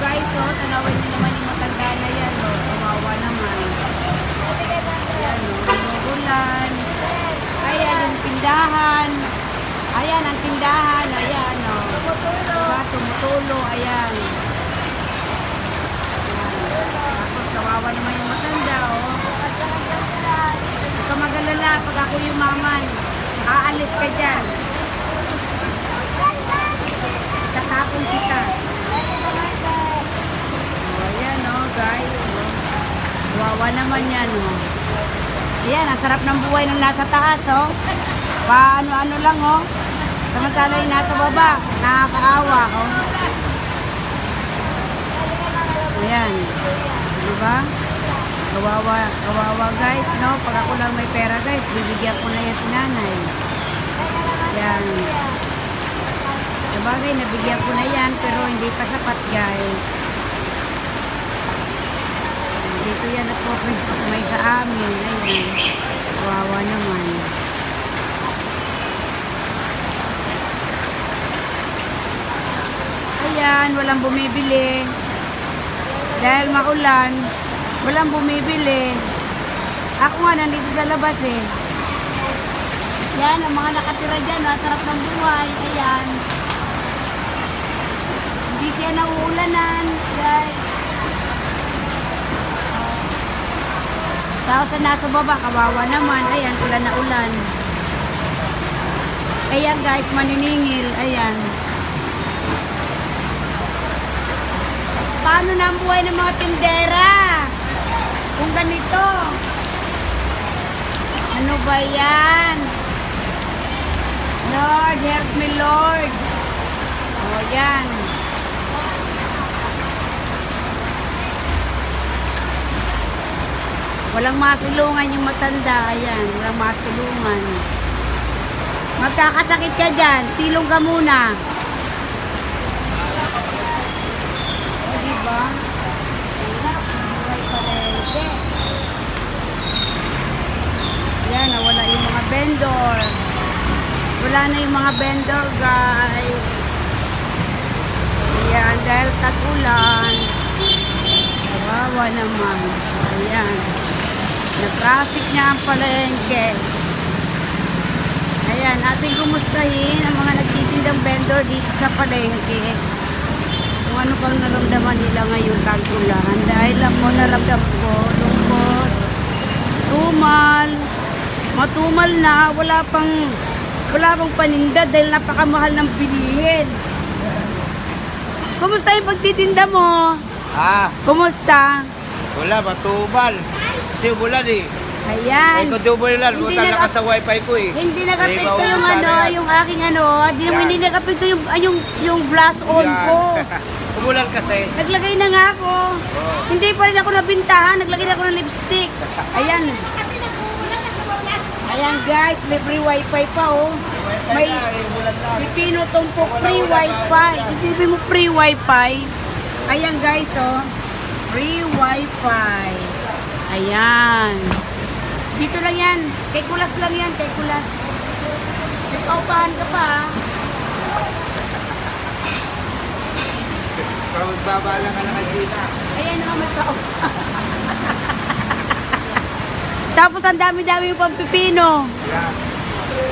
guys, oh, tanawin niyo naman yung matanda na yan, oh. Kawawa naman. Ayan, oh, umuulan. Ayan, yung tindahan. Ayan, ang tindahan. Ayan, oh. Diba, tumutulo. Ayan. Tapos, kawawa naman yung matanda, oh. Huwag ka mag-alala pag ako yung maman. Aalis ka dyan. Tatapon kita. Oh, ayan, oh, guys. Oh. Wawa naman yan, oh. Ayan, ang sarap ng buhay ng nasa taas, oh. Paano-ano lang, oh. Samantala yung nasa baba. Nakakaawa, oh. Ayan. Diba? Kawawa, guys, no? Pag ako lang may pera, guys, bibigyan ko na yan si nanay. Ayan. Sabagay, nabigyan ko na yan, pero hindi pa sapat, guys. Dito yan at focus may sa amin. Ayan. Kawawa naman. Ayan, walang bumibili. Dahil maulan, walang bumibili. Ako nga, nandito sa labas eh. Yan, ang mga nakatira dyan, sarap ng buhay. Ayan. Hindi siya nauulanan, guys. Tapos nasa baba, kawawa naman. Ayan, ulan na ulan. Ayan guys, maniningil. Ayan. Paano na ang buhay ng mga tindera? Kung ganito. Ano ba yan? Lord, help me Lord. O yan. Walang masilungan yung matanda. Ayan, walang masilungan. Magkakasakit ka dyan. Silong ka muna. O, diba? Ayan, nawala yung mga vendor. Wala na yung mga vendor, guys. Ayan, dahil tag-ulan. Kawawa naman. Ayan. Na-traffic niya ang palengke. Ayan, ating kumustahin ang mga nagtitindang vendor dito sa palengke. Kung ano pang naramdaman nila ngayon tag-ulan. Dahil lang mo naramdaman ko, lungkot, tumal, matumal na, wala pang paninda dahil napakamahal ng bilihin. Kumusta yung pagtitinda mo? Kumusta? Wala, matumal. Kasi umulan eh. Ayan. Ay, kung di umulan, buta lang sa wifi ko eh. Hindi nag-apekto Ay, yung sana yan. yung aking hindi nag-apekto yung blast on Yan. ko. Umulan kasi. Naglagay na nga ako. Hindi pa rin ako nabintahan, naglagay na ako ng lipstick. Ayan. Ayan guys, may free wifi pa oh. May pipino tumpok free wifi. Isipin mo free wifi. Ayan guys oh. Free wifi. Ayan. Dito lang yan. Kay Kulas lang yan. Kay Kulas. May paupahan ka pa ha. Magbaba lang ka lang kay Gina. Ayan o, may paupahan. Tapos ang dami-dami yung pampipino. Yan.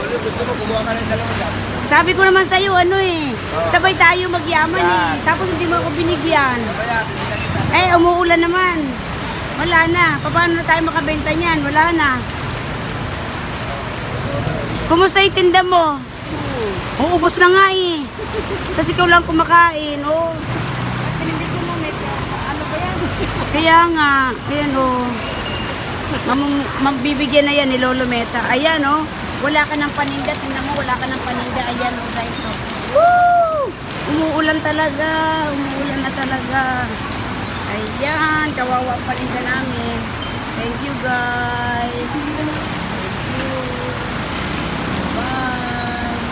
Kung gusto mo, kumuha ka ng dalawa dyan. Sabi ko naman sa'yo, sabay tayo magyaman eh. Tapos hindi mo ako binigyan. Umuulan naman. Wala na. Paano na tayo makabenta niyan? Wala na. Kumusta yung tinda mo? Uubos na nga eh. Kasi ikaw lang kumakain. Oh. Hindi ko mo ano ba yan? Kaya nga. Ayan oh. Magbibigyan na yan ni Lolo Meta. Ayan oh. Wala ka ng paninda. Tingnan mo, wala ka ng paninda. Ayan oh guys. Oh. Woo! Umuulan talaga. Umuulan na talaga. Ayan, kawawa pa rin ka namin. Thank you guys.